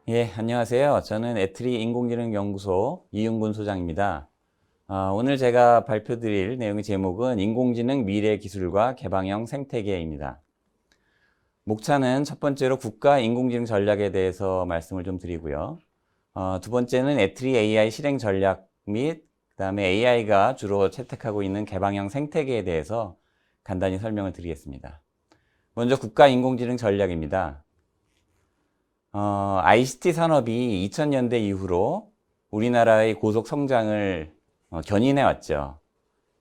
예, 안녕하세요. 저는 애트리 인공지능연구소 이윤근 소장입니다. 오늘 제가 발표드릴 내용의 제목은 인공지능 미래 기술과 개방형 생태계입니다. 목차는 첫 번째로 국가 인공지능 전략에 대해서 말씀을 좀 드리고요. 두 번째는 애트리 AI 실행 전략 및 그다음에 AI가 주로 채택하고 있는 개방형 생태계에 대해서 간단히 설명을 드리겠습니다. 먼저 국가 인공지능 전략입니다. ICT 산업이 2000년대 이후로 우리나라의 고속 성장을 견인해 왔죠.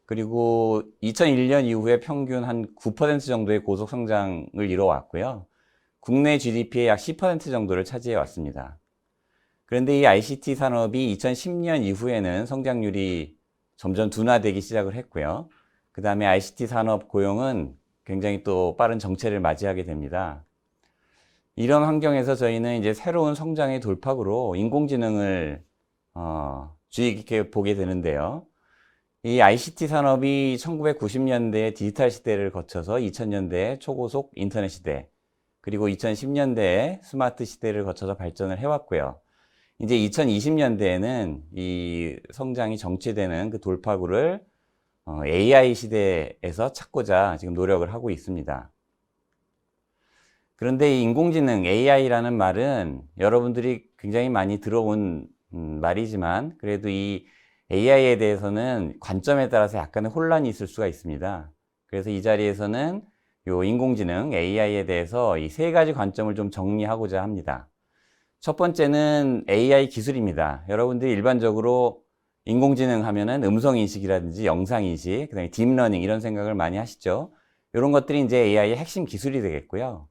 그리고 2001년 이후에 평균 한 9% 정도의 고속 성장을 이뤄왔고요. 국내 GDP의 약 10% 정도를 차지해 왔습니다. 그런데 이 ICT 산업이 2010년 이후에는 성장률이 점점 둔화되기 시작을 했고요. 그 다음에 ICT 산업 고용은 굉장히 또 빠른 정체를 맞이하게 됩니다. 이런 환경에서 저희는 이제 새로운 성장의 돌파구로 인공지능을 주의 깊게 보게 되는데요. 이 ICT 산업이 1990년대 디지털 시대를 거쳐서 2000년대 초고속 인터넷 시대, 그리고 2010년대에 스마트 시대를 거쳐서 발전을 해왔고요. 이제 2020년대에는 이 성장이 정체되는 그 돌파구를 AI 시대에서 찾고자 지금 노력을 하고 있습니다. 그런데 이 인공지능 AI라는 말은 여러분들이 굉장히 많이 들어온 말이지만 그래도 이 AI에 대해서는 관점에 따라서 약간의 혼란이 있을 수가 있습니다. 그래서 이 자리에서는 요 인공지능 AI에 대해서 이 세 가지 관점을 좀 정리하고자 합니다. 첫 번째는 AI 기술입니다. 여러분들이 일반적으로 인공지능 하면은 음성인식이라든지 영상인식, 그다음에 딥러닝 이런 생각을 많이 하시죠. 이런 것들이 이제 AI의 핵심 기술이 되겠고요.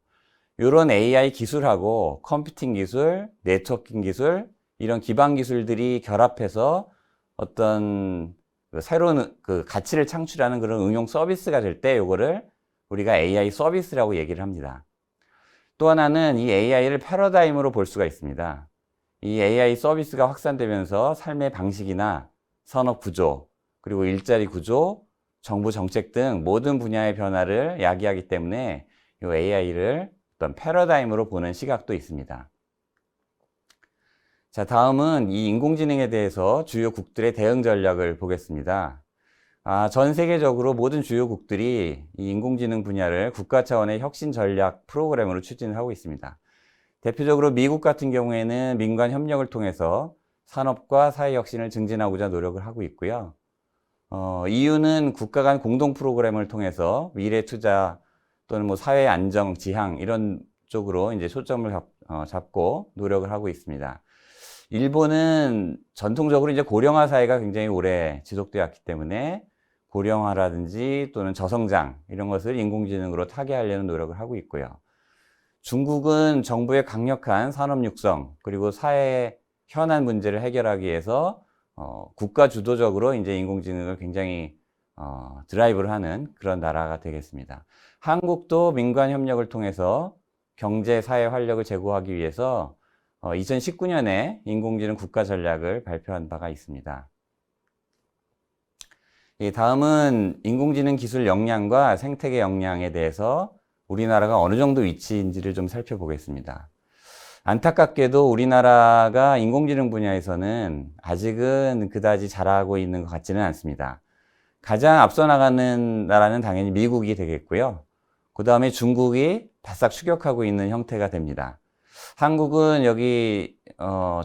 이런 AI 기술하고 컴퓨팅 기술, 네트워킹 기술, 이런 기반 기술들이 결합해서 어떤 새로운 가치를 창출하는 그런 응용 서비스가 될 때 이거를 우리가 AI 서비스라고 얘기를 합니다. 또 하나는 이 AI를 패러다임으로 볼 수가 있습니다. 이 AI 서비스가 확산되면서 삶의 방식이나 산업 구조, 그리고 일자리 구조, 정부 정책 등 모든 분야의 변화를 야기하기 때문에 이 AI를 어떤 패러다임으로 보는 시각도 있습니다. 자, 다음은 이 인공지능에 대해서 주요국들의 대응 전략을 보겠습니다. 전 세계적으로 모든 주요국들이 이 인공지능 분야를 국가 차원의 혁신 전략 프로그램으로 추진을 하고 있습니다. 대표적으로 미국 같은 경우에는 민간 협력을 통해서 산업과 사회 혁신을 증진하고자 노력을 하고 있고요. EU는 국가 간 공동 프로그램을 통해서 미래 투자 또는 뭐 사회 안정, 지향 이런 쪽으로 이제 초점을 잡고 노력을 하고 있습니다. 일본은 전통적으로 이제 고령화 사회가 굉장히 오래 지속되어 왔기 때문에 고령화라든지 또는 저성장 이런 것을 인공지능으로 타개하려는 노력을 하고 있고요. 중국은 정부의 강력한 산업 육성 그리고 사회 현안 문제를 해결하기 위해서 국가 주도적으로 이제 인공지능을 굉장히 드라이브를 하는 그런 나라가 되겠습니다. 한국도 민관 협력을 통해서 경제, 사회 활력을 제고하기 위해서 2019년에 인공지능 국가 전략을 발표한 바가 있습니다. 다음은 인공지능 기술 역량과 생태계 역량에 대해서 우리나라가 어느 정도 위치인지를 좀 살펴보겠습니다. 안타깝게도 우리나라가 인공지능 분야에서는 아직은 그다지 잘하고 있는 것 같지는 않습니다. 가장 앞서 나가는 나라는 당연히 미국이 되겠고요. 그 다음에 중국이 바싹 추격하고 있는 형태가 됩니다. 한국은 여기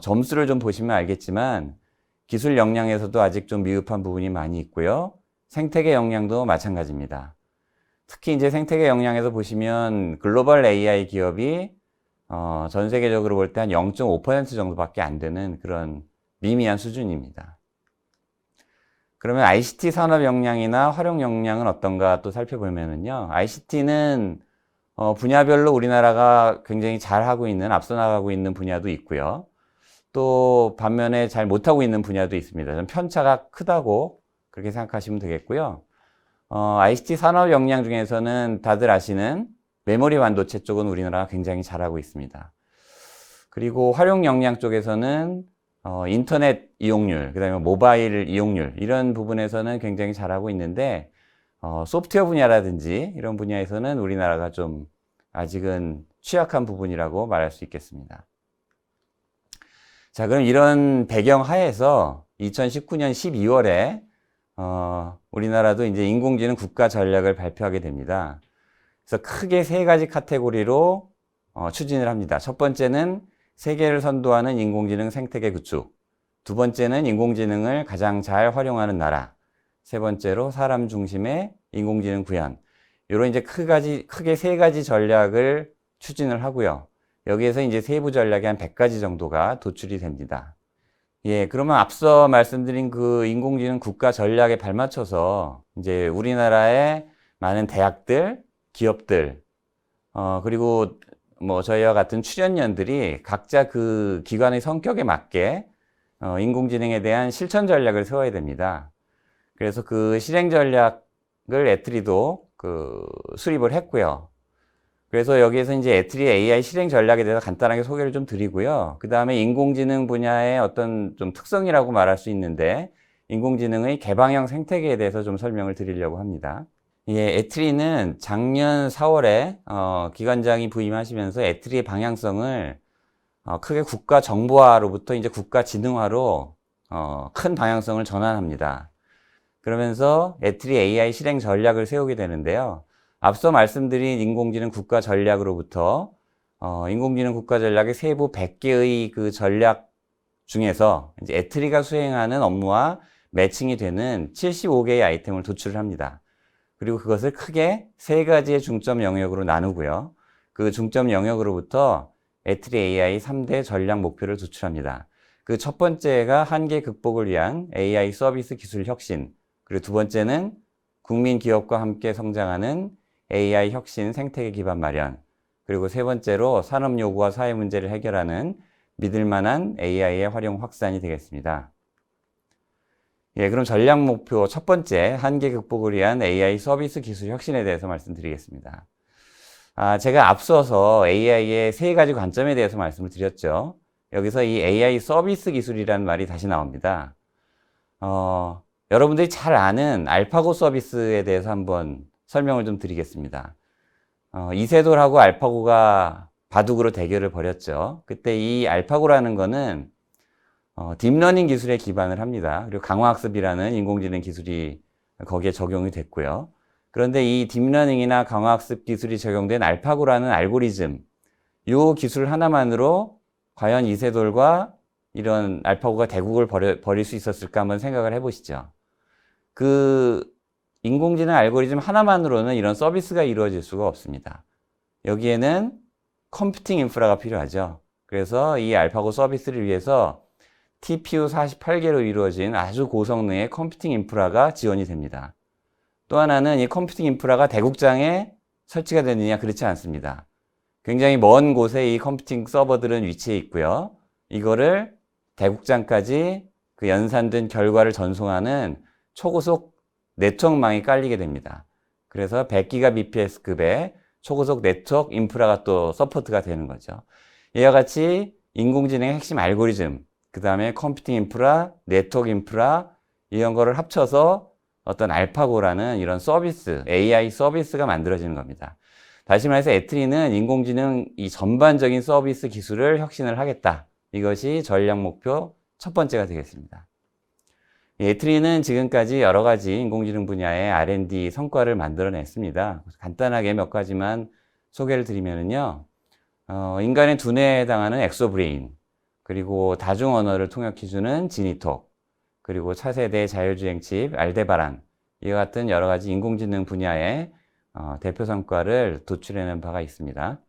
점수를 좀 보시면 알겠지만 기술 역량에서도 아직 좀 미흡한 부분이 많이 있고요. 생태계 역량도 마찬가지입니다. 특히 이제 생태계 역량에서 보시면 글로벌 AI 기업이 전 세계적으로 볼 때 한 0.5% 정도밖에 안 되는 그런 미미한 수준입니다. 그러면 ICT 산업 역량이나 활용 역량은 어떤가 또 살펴보면은요. ICT는 분야별로 우리나라가 굉장히 잘하고 있는, 앞서 나가고 있는 분야도 있고요. 또 반면에 잘 못하고 있는 분야도 있습니다. 좀 편차가 크다고 그렇게 생각하시면 되겠고요. ICT 산업 역량 중에서는 다들 아시는 메모리 반도체 쪽은 우리나라가 굉장히 잘하고 있습니다. 그리고 활용 역량 쪽에서는 인터넷 이용률, 그 다음에 모바일 이용률 이런 부분에서는 굉장히 잘하고 있는데 소프트웨어 분야라든지 이런 분야에서는 우리나라가 좀 아직은 취약한 부분이라고 말할 수 있겠습니다. 자, 그럼 이런 배경 하에서 2019년 12월에 우리나라도 이제 인공지능 국가 전략을 발표하게 됩니다. 그래서 크게 세 가지 카테고리로 추진을 합니다. 첫 번째는 세계를 선도하는 인공지능 생태계 구축. 두 번째는 인공지능을 가장 잘 활용하는 나라. 세 번째로 사람 중심의 인공지능 구현. 이런 이제 크게 세 가지 전략을 추진을 하고요. 여기에서 이제 세부 전략이 한 100가지 정도가 도출이 됩니다. 예, 그러면 앞서 말씀드린 그 인공지능 국가 전략에 발맞춰서 이제 우리나라의 많은 대학들, 기업들, 그리고 뭐 저희와 같은 출연연들이 각자 그 기관의 성격에 맞게 인공지능에 대한 실천 전략을 세워야 됩니다. 그래서 그 실행 전략을 애트리도 수립을 했고요. 그래서 여기에서 이제 애트리 AI 실행 전략에 대해서 간단하게 소개를 좀 드리고요. 그 다음에 인공지능 분야의 어떤 좀 특성이라고 말할 수 있는데 인공지능의 개방형 생태계에 대해서 좀 설명을 드리려고 합니다. 예, 애트리는 작년 4월에 기관장이 부임하시면서 애트리의 방향성을 크게 국가 정보화로부터 이제 국가 지능화로 큰 방향성을 전환합니다. 그러면서 애트리 AI 실행 전략을 세우게 되는데요. 앞서 말씀드린 인공지능 국가 전략으로부터 인공지능 국가 전략의 세부 100개의 그 전략 중에서 이제 애트리가 수행하는 업무와 매칭이 되는 75개의 아이템을 도출을 합니다. 그리고 그것을 크게 세 가지의 중점 영역으로 나누고요. 그 중점 영역으로부터 애트리 AI 3대 전략 목표를 도출합니다. 그 첫 번째가 한계 극복을 위한 AI 서비스 기술 혁신, 그리고 두 번째는 국민 기업과 함께 성장하는 AI 혁신 생태계 기반 마련, 그리고 세 번째로 산업 요구와 사회 문제를 해결하는 믿을 만한 AI의 활용 확산이 되겠습니다. 예, 그럼 전략 목표 첫 번째, 한계 극복을 위한 AI 서비스 기술 혁신에 대해서 말씀드리겠습니다. 제가 앞서서 AI의 세 가지 관점에 대해서 말씀을 드렸죠. 여기서 이 AI 서비스 기술이라는 말이 다시 나옵니다. 여러분들이 잘 아는 알파고 서비스에 대해서 한번 설명을 좀 드리겠습니다. 이세돌하고 알파고가 바둑으로 대결을 벌였죠. 그때 이 알파고라는 거는 딥러닝 기술에 기반을 합니다. 그리고 강화학습이라는 인공지능 기술이 거기에 적용이 됐고요. 그런데 이 딥러닝이나 강화학습 기술이 적용된 알파고라는 알고리즘, 이 기술 하나만으로 과연 이세돌과 이런 알파고가 대국을 벌일 수 있었을까 한번 생각을 해보시죠. 그 인공지능 알고리즘 하나만으로는 이런 서비스가 이루어질 수가 없습니다. 여기에는 컴퓨팅 인프라가 필요하죠. 그래서 이 알파고 서비스를 위해서 TPU 48개로 이루어진 아주 고성능의 컴퓨팅 인프라가 지원이 됩니다. 또 하나는 이 컴퓨팅 인프라가 대국장에 설치가 되느냐, 그렇지 않습니다. 굉장히 먼 곳에 이 컴퓨팅 서버들은 위치해 있고요. 이거를 대국장까지 그 연산된 결과를 전송하는 초고속 네트워크망이 깔리게 됩니다. 그래서 100GBps급의 초고속 네트워크 인프라가 또 서포트가 되는 거죠. 이와 같이 인공지능의 핵심 알고리즘, 그 다음에 컴퓨팅 인프라, 네트워크 인프라, 이런 거를 합쳐서 어떤 알파고라는 이런 서비스, AI 서비스가 만들어지는 겁니다. 다시 말해서 애트리는 인공지능 이 전반적인 서비스 기술을 혁신을 하겠다. 이것이 전략 목표 첫 번째가 되겠습니다. 애트리는 지금까지 여러 가지 인공지능 분야의 R&D 성과를 만들어냈습니다. 간단하게 몇 가지만 소개를 드리면요. 인간의 두뇌에 해당하는 엑소브레인, 그리고 다중 언어를 통역해주는 지니톡, 그리고 차세대 자율주행 칩 알데바란, 이와 같은 여러 가지 인공지능 분야의 대표 성과를 도출해낸 바가 있습니다.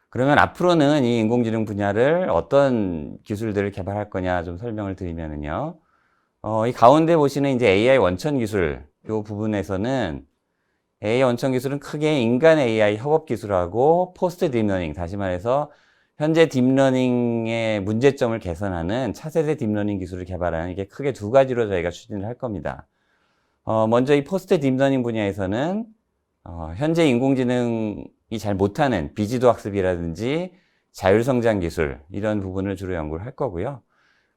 그러면 앞으로는 이 인공지능 분야를 어떤 기술들을 개발할 거냐 좀 설명을 드리면요. 이 가운데 보시는 이제 AI 원천 기술, 이 부분에서는 AI 원천 기술은 크게 인간 AI 협업 기술하고 포스트 딥러닝, 다시 말해서 현재 딥러닝의 문제점을 개선하는 차세대 딥러닝 기술을 개발하는 게 크게 두 가지로 저희가 추진을 할 겁니다. 먼저 이 포스트 딥러닝 분야에서는 현재 인공지능이 잘 못하는 비지도 학습이라든지 자율성장 기술, 이런 부분을 주로 연구를 할 거고요.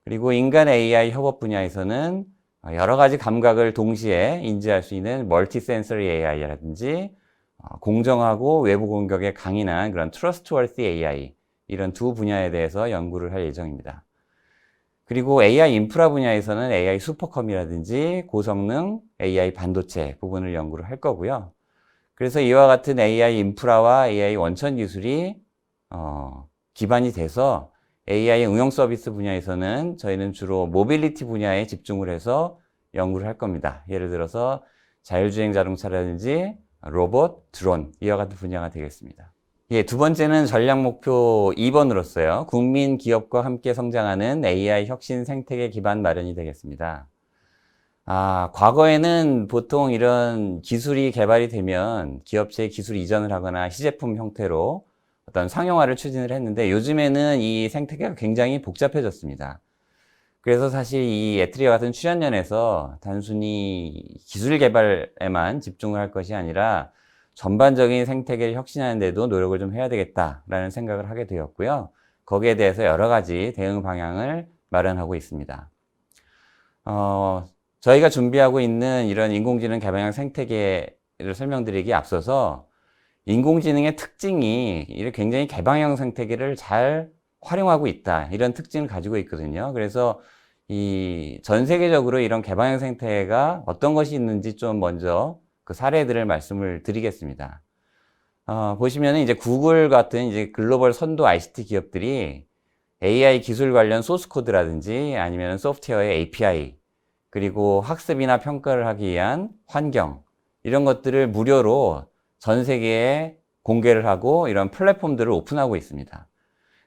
그리고 인간 AI 협업 분야에서는 여러 가지 감각을 동시에 인지할 수 있는 멀티 센서리 AI라든지 공정하고 외부 공격에 강인한 그런 트러스트워시 AI, 이런 두 분야에 대해서 연구를 할 예정입니다. 그리고 AI 인프라 분야에서는 AI 슈퍼컴이라든지 고성능 AI 반도체 부분을 연구를 할 거고요. 그래서 이와 같은 AI 인프라와 AI 원천 기술이 기반이 돼서 AI 응용 서비스 분야에서는 저희는 주로 모빌리티 분야에 집중을 해서 연구를 할 겁니다. 예를 들어서 자율주행 자동차라든지 로봇, 드론 이와 같은 분야가 되겠습니다. 예, 두 번째는 전략 목표 2번으로서요. 국민 기업과 함께 성장하는 AI 혁신 생태계 기반 마련이 되겠습니다. 과거에는 보통 이런 기술이 개발이 되면 기업체의 기술 이전을 하거나 시제품 형태로 어떤 상용화를 추진을 했는데 요즘에는 이 생태계가 굉장히 복잡해졌습니다. 그래서 사실 이 에트리와 같은 출연연에서 단순히 기술 개발에만 집중을 할 것이 아니라 전반적인 생태계를 혁신하는 데도 노력을 좀 해야 되겠다라는 생각을 하게 되었고요. 거기에 대해서 여러 가지 대응 방향을 마련하고 있습니다. 저희가 준비하고 있는 이런 인공지능 개방형 생태계를 설명드리기에 앞서서 인공지능의 특징이 이렇게 굉장히 개방형 생태계를 잘 활용하고 있다. 이런 특징을 가지고 있거든요. 그래서 이 전 세계적으로 이런 개방형 생태계가 어떤 것이 있는지 좀 먼저 그 사례들을 말씀을 드리겠습니다. 보시면은 이제 구글 같은 이제 글로벌 선도 ICT 기업들이 AI 기술 관련 소스 코드라든지 아니면 소프트웨어의 API 그리고 학습이나 평가를 하기 위한 환경 이런 것들을 무료로 전 세계에 공개를 하고 이런 플랫폼들을 오픈하고 있습니다.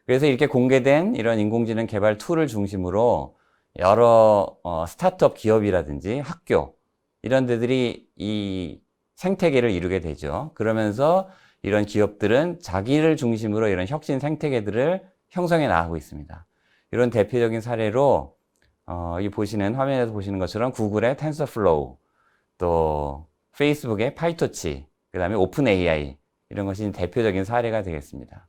그래서 이렇게 공개된 이런 인공지능 개발 툴을 중심으로 여러 스타트업 기업이라든지 학교 이런 데들이 이 생태계를 이루게 되죠. 그러면서 이런 기업들은 자기를 중심으로 이런 혁신 생태계들을 형성해 나가고 있습니다. 이런 대표적인 사례로 이 화면에서 보시는 것처럼 구글의 텐서플로우, 또 페이스북의 파이토치, 그 다음에 오픈 AI 이런 것이 대표적인 사례가 되겠습니다.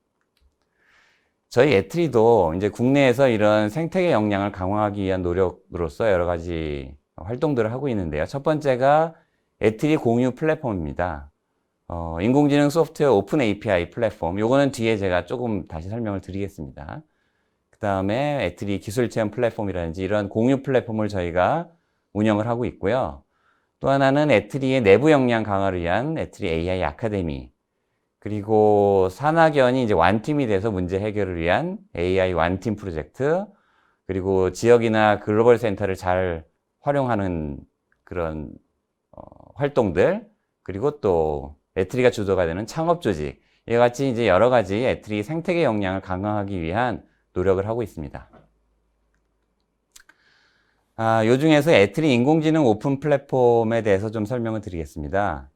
저희 애트리도 이제 국내에서 이런 생태계 역량을 강화하기 위한 노력으로서 여러 가지 활동들을 하고 있는데요. 첫 번째가 애트리 공유 플랫폼입니다. 인공지능 소프트웨어 오픈 API 플랫폼. 요거는 뒤에 제가 조금 다시 설명을 드리겠습니다. 그 다음에 애트리 기술 체험 플랫폼이라든지 이런 공유 플랫폼을 저희가 운영을 하고 있고요. 또 하나는 애트리의 내부 역량 강화를 위한 애트리 AI 아카데미. 그리고 산학연이 이제 완팀이 돼서 문제 해결을 위한 AI 완팀 프로젝트. 그리고 지역이나 글로벌 센터를 잘 활용하는 그런 활동들. 그리고 또 애트리가 주도가 되는 창업 조직. 이와 같이 이제 여러 가지 애트리 생태계 역량을 강화하기 위한 노력을 하고 있습니다. 요 중에서 애트리 인공지능 오픈 플랫폼에 대해서 좀 설명을 드리겠습니다.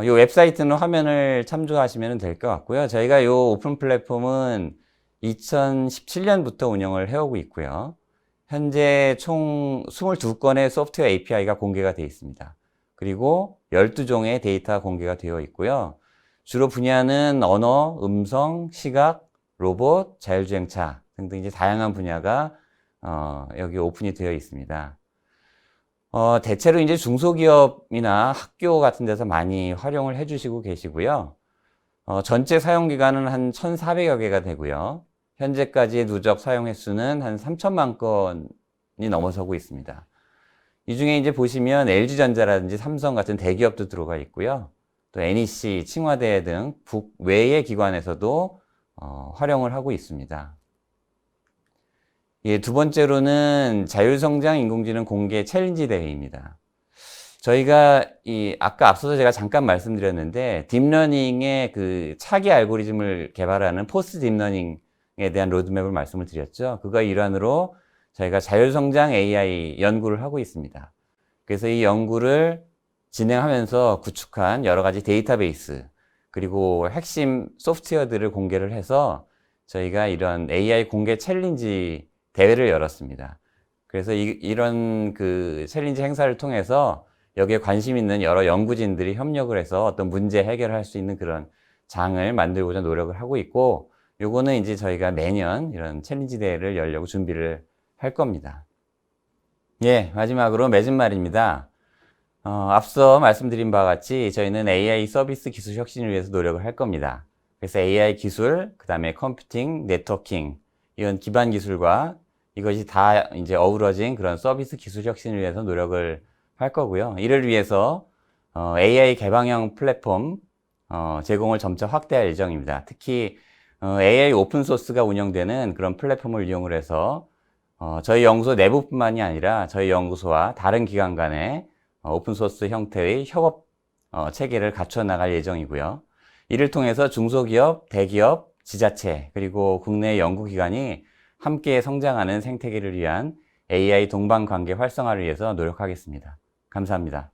이 웹사이트는 화면을 참조하시면 될 것 같고요. 저희가 이 오픈 플랫폼은 2017년부터 운영을 해오고 있고요. 현재 총 22건의 소프트웨어 API가 공개가 되어 있습니다. 그리고 12종의 데이터가 공개가 되어 있고요. 주로 분야는 언어, 음성, 시각, 로봇, 자율주행차 등등 이제 다양한 분야가 여기 오픈이 되어 있습니다. 대체로 이제 중소기업이나 학교 같은 데서 많이 활용을 해주시고 계시고요. 전체 사용 기간은 한 1,400여 개가 되고요. 현재까지의 누적 사용 횟수는 한 3천만 건이 넘어서고 있습니다. 이 중에 이제 보시면 LG전자라든지 삼성 같은 대기업도 들어가 있고요. 또 NEC, 칭화대 등 국외의 기관에서도 활용을 하고 있습니다. 예, 두 번째로는 자율성장 인공지능 공개 챌린지 대회입니다. 저희가 아까 앞서서 제가 잠깐 말씀드렸는데 딥러닝의 그 차기 알고리즘을 개발하는 포스트 딥러닝에 대한 로드맵을 말씀을 드렸죠. 그거 일환으로 저희가 자율성장 AI 연구를 하고 있습니다. 그래서 이 연구를 진행하면서 구축한 여러 가지 데이터베이스 그리고 핵심 소프트웨어들을 공개를 해서 저희가 이런 AI 공개 챌린지 대회를 열었습니다. 그래서 이런 그 챌린지 행사를 통해서 여기에 관심 있는 여러 연구진들이 협력을 해서 어떤 문제 해결을 할 수 있는 그런 장을 만들고자 노력을 하고 있고, 요거는 이제 저희가 매년 이런 챌린지 대회를 열려고 준비를 할 겁니다. 예, 마지막으로 맺은 말입니다. 앞서 말씀드린 바와 같이 저희는 AI 서비스 기술 혁신을 위해서 노력을 할 겁니다. 그래서 AI 기술, 그 다음에 컴퓨팅, 네트워킹, 이런 기반 기술과 이것이 다 이제 어우러진 그런 서비스 기술 혁신을 위해서 노력을 할 거고요. 이를 위해서 AI 개방형 플랫폼 제공을 점차 확대할 예정입니다. 특히 AI 오픈소스가 운영되는 그런 플랫폼을 이용을 해서 저희 연구소 내부뿐만이 아니라 저희 연구소와 다른 기관 간의 오픈소스 형태의 협업 체계를 갖춰 나갈 예정이고요. 이를 통해서 중소기업, 대기업, 지자체, 그리고 국내 연구기관이 함께 성장하는 생태계를 위한 AI 동반 관계 활성화를 위해서 노력하겠습니다. 감사합니다.